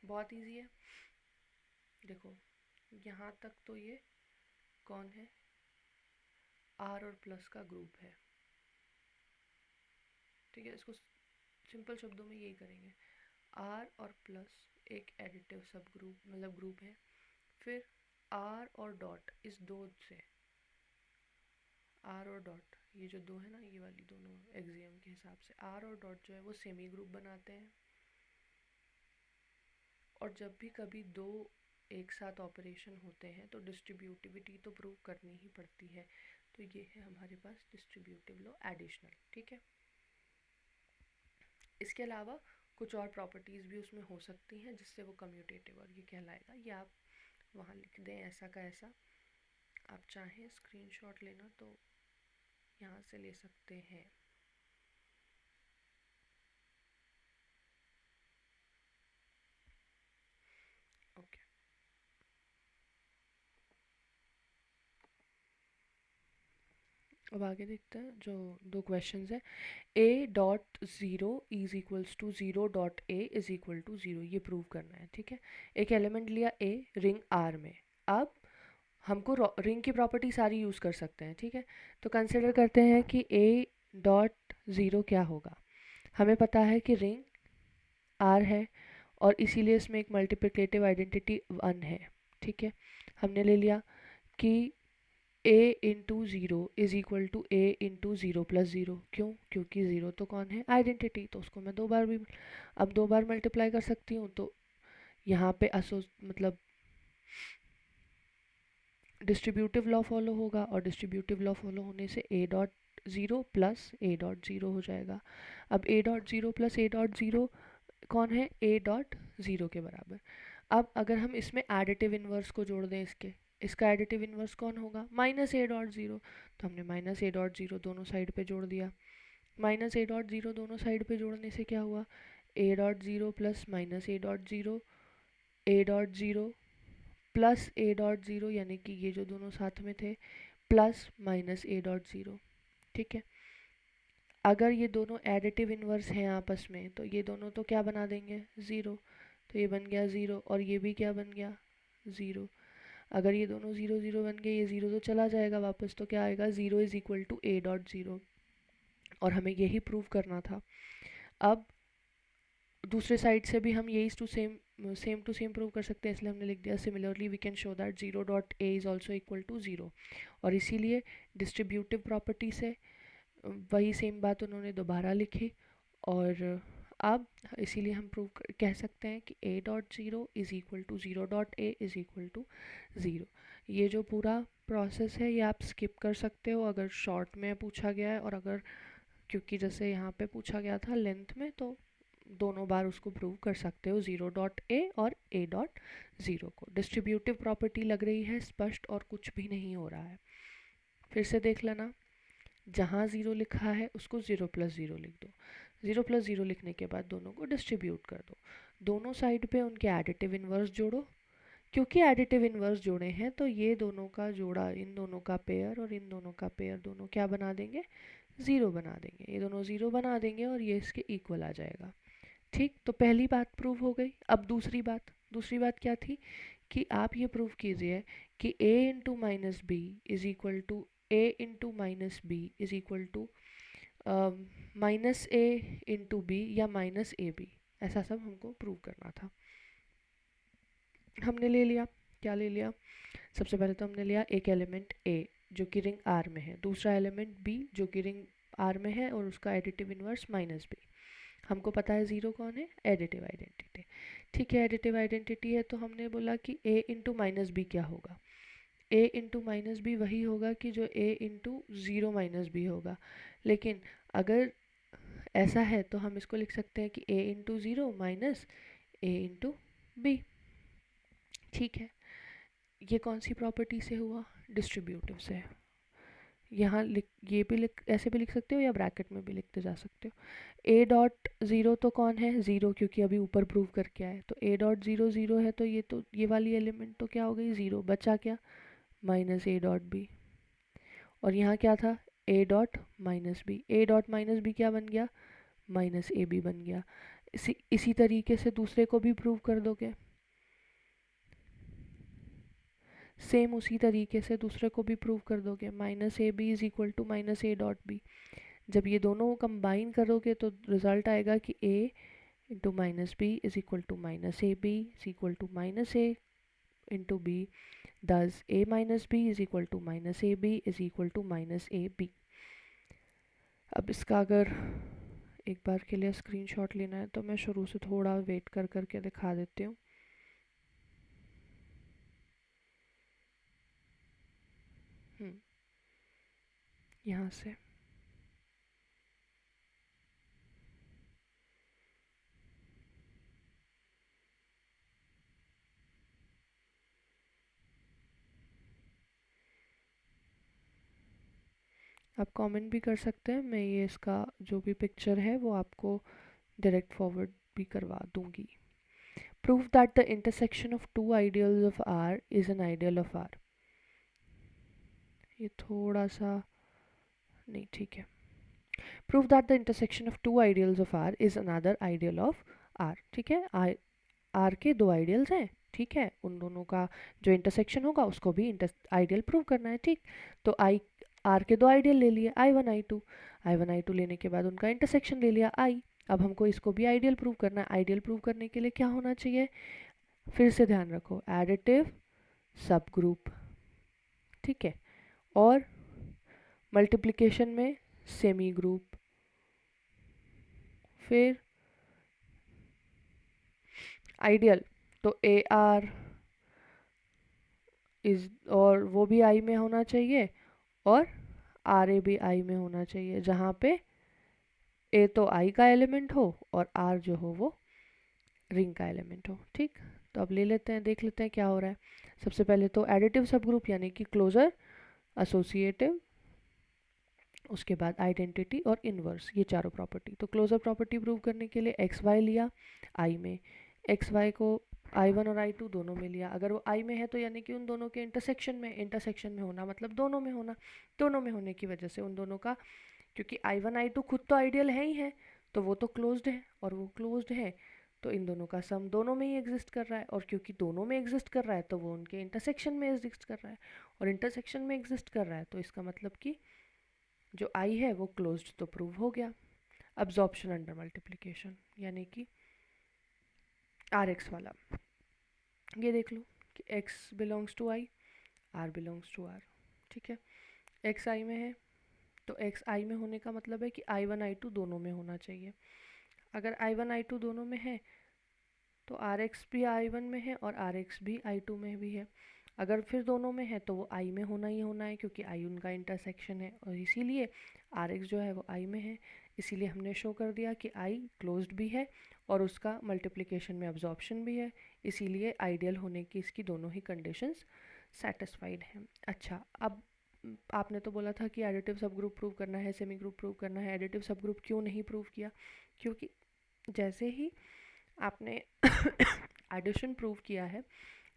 बहुत इजी है। देखो यहाँ तक तो ये कौन है, आर और प्लस का ग्रुप है, ठीक है, इसको सिंपल शब्दों में यही करेंगे। आर और प्लस एक एडिटिव सब ग्रुप मतलब ग्रुप है। फिर आर और डॉट, इस दो से आर और डॉट, ये जो दो है ना, ये वाली दोनों एक्सियम के हिसाब से आर और डॉट जो है वो सेमी ग्रुप बनाते हैं। और जब भी कभी दो एक साथ ऑपरेशन होते हैं तो डिस्ट्रीब्यूटिविटी तो प्रूव करनी ही पड़ती है। तो ये है हमारे पास डिस्ट्रीब्यूटिव लॉ एडिशनल, ठीक है। इसके अलावा कुछ और प्रॉपर्टीज़ भी उसमें हो सकती हैं जिससे वो कम्यूटेटिव और ये कहलाएगा। ये आप वहाँ लिख दें ऐसा का ऐसा, आप चाहें स्क्रीनशॉट लेना तो यहाँ से ले सकते हैं। अब आगे देखते हैं जो दो क्वेश्चंस है। A dot zero is equals to zero dot a is equal to zero, ये प्रूव करना है। ठीक है, एक एलिमेंट लिया ए रिंग आर में। अब हमको रिंग की प्रॉपर्टी सारी यूज़ कर सकते हैं। ठीक है, तो कंसिडर करते हैं कि ए डॉट ज़ीरो क्या होगा। हमें पता है कि रिंग आर है और इसीलिए इसमें एक मल्टीप्लिकेटिव आइडेंटिटी वन है। ठीक है, हमने ले लिया कि A into zero is equal to A into zero plus zero. क्यों? क्योंकि ज़ीरो तो कौन है? आइडेंटिटी, तो उसको मैं दो बार भी अब दो बार मल्टीप्लाई कर सकती हूँ। तो यहाँ पे मतलब डिस्ट्रीब्यूटिव लॉ फॉलो होगा और डिस्ट्रीब्यूटिव लॉ फॉलो होने से ए डॉट ज़ीरो प्लस ए डॉट ज़ीरो हो जाएगा। अब ए डॉट ज़ीरो प्लस ए डॉट ज़ीरो कौन है? ए डॉट ज़ीरो के बराबर। अब अगर हम इसमें एडिटिव इन्वर्स को जोड़ दें, इसका एडिटिव इन्वर्स कौन होगा? माइनस ए डॉट ज़ीरो। तो हमने माइनस ए डॉट ज़ीरो दोनों साइड पे जोड़ दिया। माइनस ए डॉट ज़ीरो दोनों साइड पे जोड़ने से क्या हुआ? ए डॉट ज़ीरो प्लस माइनस ए डॉट ज़ीरो, ए डॉट ज़ीरो प्लस ए डॉट ज़ीरो, यानी कि ये जो दोनों साथ में थे, प्लस माइनस ए डॉट ज़ीरो। ठीक है, अगर ये दोनों एडिटिव इन्वर्स हैं आपस में तो ये दोनों तो क्या बना देंगे? ज़ीरो। तो ये बन गया ज़ीरो और ये भी क्या बन गया? ज़ीरो। अगर ये दोनों ज़ीरो ज़ीरो बन गए, ये ज़ीरो तो चला जाएगा वापस, तो क्या आएगा? Zero is equal to a dot zero. और हमें यही प्रूव करना था। अब दूसरे साइड से भी हम यही to same to same prove कर सकते हैं, इसलिए हमने लिख दिया similarly we can show that zero dot a is also equal to zero. और इसीलिए डिस्ट्रीब्यूटिव प्रॉपर्टी से वही सेम बात उन्होंने दोबारा लिखी। और अब इसीलिए हम कह सकते हैं कि a dot zero is equal to zero dot a is equal to zero. ये जो पूरा प्रोसेस है ये आप स्किप कर सकते हो अगर शॉर्ट में पूछा गया है, और अगर क्योंकि जैसे यहाँ पे पूछा गया था लेंथ में, तो दोनों बार उसको प्रूव कर सकते हो, ज़ीरो डॉट ए और ए डॉट ज़ीरो को। डिस्ट्रीब्यूटिव प्रॉपर्टी लग रही है स्पष्ट और कुछ भी नहीं हो रहा है। फिर से देख लेना, जहाँ ज़ीरो लिखा है उसको ज़ीरो प्लस ज़ीरो लिख दो। ज़ीरो प्लस ज़ीरो लिखने के बाद दोनों को डिस्ट्रीब्यूट कर दो। दोनों साइड पे उनके एडिटिव इन्वर्स जोड़ो। क्योंकि एडिटिव इन्वर्स जोड़े हैं तो ये दोनों का जोड़ा, इन दोनों का पेयर और इन दोनों का पेयर, दोनों क्या बना देंगे? ज़ीरो बना देंगे। ये दोनों ज़ीरो बना देंगे और ये इसके इक्वल आ जाएगा। ठीक, तो पहली बात प्रूव हो गई। अब दूसरी बात क्या थी कि आप ये प्रूव कीजिए कि a into minus B is equal to A into minus B is equal to minus A into b या माइनस ए बी। ऐसा सब हमको प्रूव करना था। हमने ले लिया, क्या ले लिया? सबसे पहले तो हमने लिया एक एलिमेंट ए जो कि रिंग आर में है, दूसरा एलिमेंट बी जो कि रिंग आर में है और उसका एडिटिव इन्वर्स माइनस बी। हमको पता है ज़ीरो कौन है? Additive identity. ठीक है, एडिटिव आइडेंटिटी है तो हमने बोला कि ए इंटू माइनस बी क्या होगा? ए इंटू माइनस बी वही होगा कि जो ए इंटू ज़ीरो माइनस बी होगा। लेकिन अगर ऐसा है तो हम इसको लिख सकते हैं कि A into zero minus A into B. ठीक है, ये कौन सी प्रॉपर्टी से हुआ? डिस्ट्रीब्यूटिव से। यहाँ लिख, ये भी लिख, ऐसे भी लिख सकते हो या ब्रैकेट में भी लिखते जा सकते हो। ए डॉट ज़ीरो तो कौन है? ज़ीरो, क्योंकि अभी ऊपर प्रूव करके आए। तो ए डॉट ज़ीरो ज़ीरो है तो ये वाली एलिमेंट तो क्या हो गई? ज़ीरो। बचा क्या? माइनस ए डॉट बी। और यहाँ क्या था? A dot minus b. A dot minus b क्या बन गया? माइनस ए बी बन गया। इसी तरीके से दूसरे को भी प्रूव कर दोगे। सेम उसी तरीके से दूसरे को भी प्रूव कर दोगे। Minus A B is equal to minus A dot B. जब ये दोनों कंबाइन करोगे तो रिजल्ट आएगा कि A into minus B is equal to minus A B is equal to minus A into B. Thus A minus B is equal to minus A B is equal to minus A B. अब इसका अगर एक बार के लिए स्क्रीनशॉट लेना है तो मैं शुरू से थोड़ा वेट कर करके दिखा देती हूँ। यहाँ से आप कमेंट भी कर सकते हैं, मैं ये इसका जो भी पिक्चर है वो आपको डायरेक्ट फॉरवर्ड भी करवा दूंगी। Prove that the intersection of two ideals of r is an ideal of r. ये थोड़ा सा नहीं, ठीक है। Prove that the intersection of two ideals of r is another ideal of r. ठीक है, आर के दो आइडियल्स हैं, ठीक है, उन दोनों का जो इंटरसेक्शन होगा उसको भी आइडियल प्रूव करना है। ठीक, तो आई आर के दो आइडियल ले लिए, I1 I2, I1 I2 लेने के बाद उनका इंटरसेक्शन ले लिया I। अब हमको इसको भी आइडियल प्रूव करना है। आइडियल प्रूव करने के लिए क्या होना चाहिए, फिर से ध्यान रखो, एडिटिव सब ग्रुप, ठीक है, और मल्टीप्लिकेशन में सेमी ग्रुप, फिर आइडियल तो ए आर इज, और वो भी आई में होना चाहिए और आर ए भी आई में होना चाहिए, जहाँ पे ए तो आई का एलिमेंट हो और आर जो हो वो रिंग का एलिमेंट हो। ठीक, तो अब ले लेते हैं, देख लेते हैं क्या हो रहा है। सबसे पहले तो एडिटिव सब ग्रुप यानी कि क्लोजर, एसोसिएटिव, उसके बाद आइडेंटिटी और इनवर्स, ये चारों प्रॉपर्टी। तो क्लोजर प्रॉपर्टी प्रूव करने के लिए एक्स वाई लिया आई में, एक्स वाई को I1 और I2 दोनों में लिया। अगर वो आई में है तो यानी कि उन दोनों के इंटरसेक्शन में होना मतलब दोनों में होना, दोनों में होने की वजह से उन दोनों का, क्योंकि I1 I2 खुद तो आइडियल है ही है, तो वो तो क्लोज्ड है, और वो क्लोज्ड है तो इन दोनों का सम दोनों में ही एग्जिस्ट कर रहा है, और क्योंकि दोनों में एग्जिस्ट कर रहा है तो वो उनके इंटरसेक्शन में एग्जिस्ट कर रहा है, और इंटरसेक्शन में एग्जिस्ट कर रहा है तो इसका मतलब कि जो आई है वो क्लोज्ड तो प्रूव हो गया। अब्जॉर्प्शन अंडर मल्टीप्लिकेशन यानी कि आर एक्स वाला, ये देख लो कि x belongs to i, r belongs to r। ठीक है, x i में है तो x i में होने का मतलब है कि I1 I2 दोनों में होना चाहिए। अगर I1 I2 दोनों में है तो Rx भी I1 में है और Rx भी I2 में भी है। अगर फिर दोनों में है तो वो I में होना ही होना है, क्योंकि I उनका इंटरसेक्शन है, और इसीलिए Rx जो है वो I में है। इसीलिए हमने शो कर दिया कि I क्लोज्ड भी है और उसका मल्टीप्लिकेशन में अब्जॉर्प्शन भी है, इसीलिए आइडियल होने की इसकी दोनों ही कंडीशंस सेटिस्फाइड हैं। अच्छा, अब आपने तो बोला था कि एडिटिव सब ग्रुप प्रूव करना है, सेमी ग्रुप प्रूव करना है, एडिटिव सब ग्रुप क्यों नहीं प्रूव किया, क्योंकि जैसे ही आपने एडिशन प्रूव किया है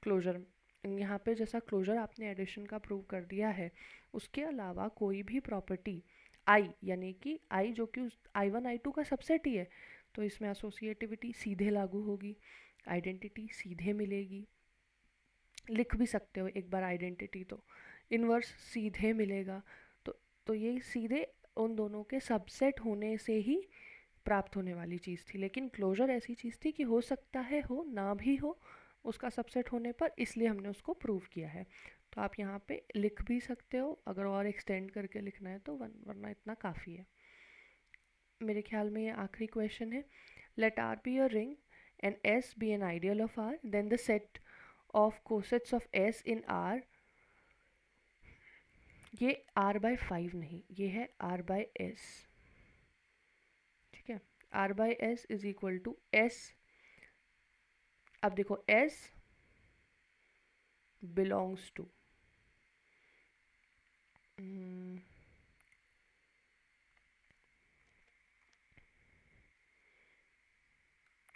क्लोजर, यहाँ पे जैसा क्लोजर आपने एडिशन का प्रूव कर दिया है, उसके अलावा कोई भी प्रॉपर्टी आई, यानी कि आई जो कि I1 I2 का सबसेट ही है, तो इसमें एसोसिएटिविटी सीधे लागू होगी, आइडेंटिटी सीधे मिलेगी, लिख भी सकते हो एक बार आइडेंटिटी, तो इनवर्स सीधे मिलेगा। तो ये सीधे उन दोनों के सबसेट होने से ही प्राप्त होने वाली चीज़ थी, लेकिन क्लोजर ऐसी चीज़ थी कि हो सकता है हो ना भी हो उसका सबसेट होने पर, इसलिए हमने उसको प्रूव किया है। तो आप यहाँ पे लिख भी सकते हो, अगर और एक्सटेंड करके लिखना है तो वरना इतना काफ़ी है। मेरे ख्याल में ये आखिरी क्वेश्चन है। Let r be a ring and s be an ideal of r, then the set of cosets of s in r, ये r/5 नहीं, ये है r/s। ठीक है, r/s is equal to s। अब देखो s बिलोंग्स टू,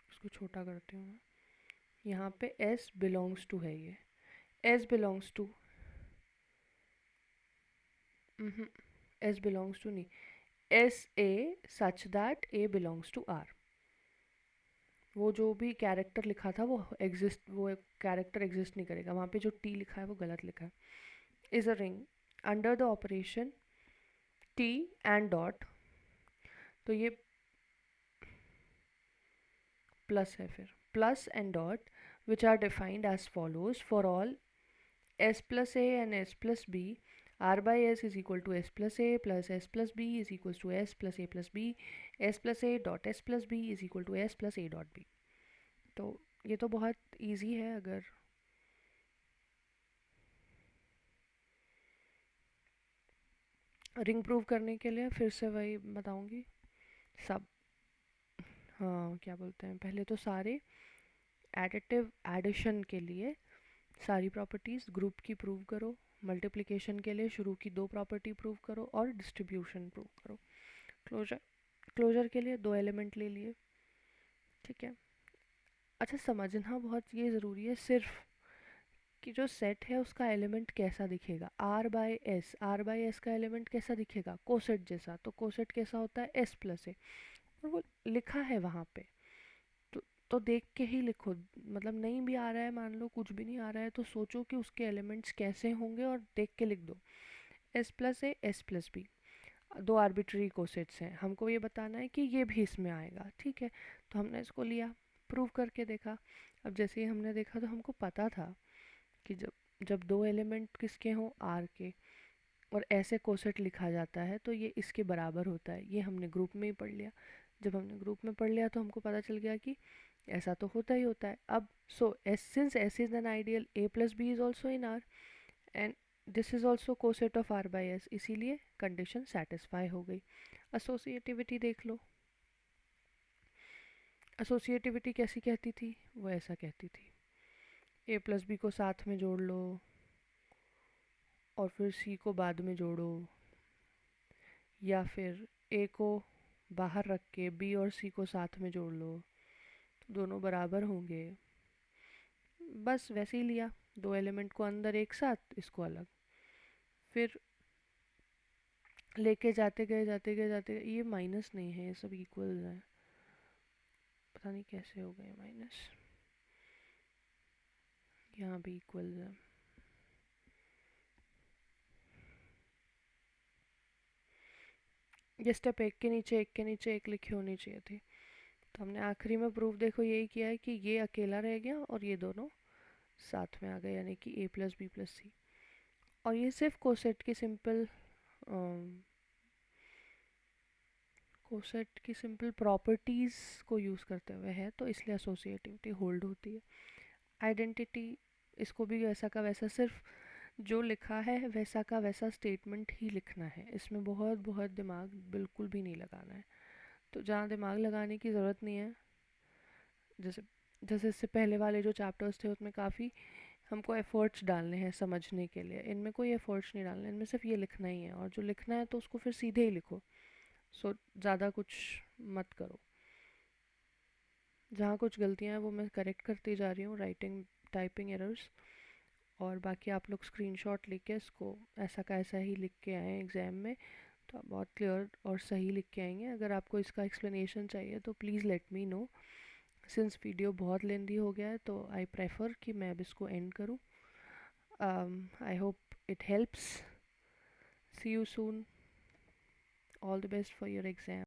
इसको छोटा करती हूँ मैं, यहाँ पे s बिलोंग्स टू है, ये s belongs to, s belongs to नहीं, s a such that a belongs to r। वो जो भी कैरेक्टर लिखा था वो वो कैरेक्टर एग्जिस्ट नहीं करेगा, वहाँ पे जो t लिखा है वो गलत लिखा है। Is a ring under the operation t and dot, तो ये प्लस है, फिर plus and dot which are defined as follows for all s plus a and s plus b, r by s is equal to s plus a plus s plus b is equals to s plus a plus b, s plus a dot s plus b is equal to s plus a dot b। तो ये तो बहुत इजी है। अगर रिंग प्रूव करने के लिए फिर से वही बताऊंगी सब, हाँ क्या बोलते हैं, पहले तो सारे एडिटिव एडिशन के लिए सारी प्रॉपर्टीज़ ग्रुप की प्रूव करो, मल्टीप्लिकेशन के लिए शुरू की दो प्रॉपर्टी प्रूव करो, और डिस्ट्रीब्यूशन प्रूव करो। क्लोजर क्लोजर के लिए दो एलिमेंट ले लिए। ठीक है, अच्छा समझना बहुत ये ज़रूरी है सिर्फ कि जो सेट है उसका एलिमेंट कैसा दिखेगा, आर बाई एस का एलिमेंट कैसा दिखेगा, कोसेट जैसा। तो कोसेट कैसा होता है, एस प्लस ए, और वो लिखा है वहाँ पे। तो तो देख के ही लिखो, मतलब नहीं भी आ रहा है, मान लो कुछ भी नहीं आ रहा है, तो सोचो कि उसके एलिमेंट्स कैसे होंगे और देख के लिख दो। एस प्लस ए, एस प्लस बी, दो आर्बिट्री कोसेट्स हैं, हमको ये बताना है कि ये भी इसमें आएगा, ठीक है। तो हमने इसको लिया, प्रूव करके देखा। अब जैसे ही हमने देखा तो हमको पता था कि जब जब दो एलिमेंट किसके हों, आर के, और ऐसे कोसेट लिखा जाता है तो ये इसके बराबर होता है। ये हमने ग्रुप में ही पढ़ लिया। जब हमने ग्रुप में पढ़ लिया तो हमको पता चल गया कि ऐसा तो होता ही होता है। अब so S, since S is an ideal, A plus B is also in R, and this is also coset of R by S, इसीलिए कंडीशन सेटिस्फाई हो गई। एसोसिएटिविटी देख लो। एसोसिएटिविटी कैसी कहती थी, वो ऐसा कहती थी, ए प्लस बी को साथ में जोड़ लो और फिर सी को बाद में जोड़ो, या फिर ए को बाहर रख के बी और सी को साथ में जोड़ लो, दोनों बराबर होंगे। बस वैसे ही लिया, दो एलिमेंट को अंदर एक साथ, इसको अलग, फिर लेके जाते गए, ये माइनस नहीं है, ये सब इक्वल है, पता नहीं कैसे हो गए माइनस, यहाँ भी इक्वल है। ये स्टेप एक के नीचे एक लिखी होनी चाहिए थी। तो हमने आखिरी में प्रूफ देखो यही किया है कि ये अकेला रह गया और ये दोनों साथ में आ गए, यानी कि ए प्लस बी प्लस सी। और ये सिर्फ कोसेट की सिंपल प्रॉपर्टीज़ को यूज़ करते हुए है, तो इसलिए एसोसिएटिविटी होल्ड होती है। आइडेंटिटी, इसको भी वैसा का वैसा, सिर्फ जो लिखा है वैसा का वैसा स्टेटमेंट ही लिखना है, इसमें बहुत बहुत दिमाग बिल्कुल भी नहीं लगाना है। तो जहाँ दिमाग लगाने की ज़रूरत नहीं है, जैसे जैसे इससे पहले वाले जो चैप्टर्स थे उसमें काफ़ी हमको एफर्ट्स डालने हैं समझने के लिए, इनमें कोई एफर्ट्स नहीं डालने, इनमें सिर्फ ये लिखना ही है, और जो लिखना है तो उसको फिर सीधे ही लिखो। सो ज़्यादा कुछ मत करो। जहाँ कुछ गलतियाँ हैं वो मैं करेक्ट करती जा रही हूँ, राइटिंग टाइपिंग एरर्स। और बाकी आप लोग स्क्रीनशॉट लेके इसको ऐसा का ऐसा ही लिख के आएँ एग्ज़ाम में, तो आप बहुत क्लियर और सही लिख के आएंगे। अगर आपको इसका एक्सप्लेनेशन चाहिए तो please let me know. Since video बहुत लेंदी हो गया है तो आई प्रेफर कि मैं अब इसको एंड करूँ। I hope it helps. See you soon. All the best for your exam.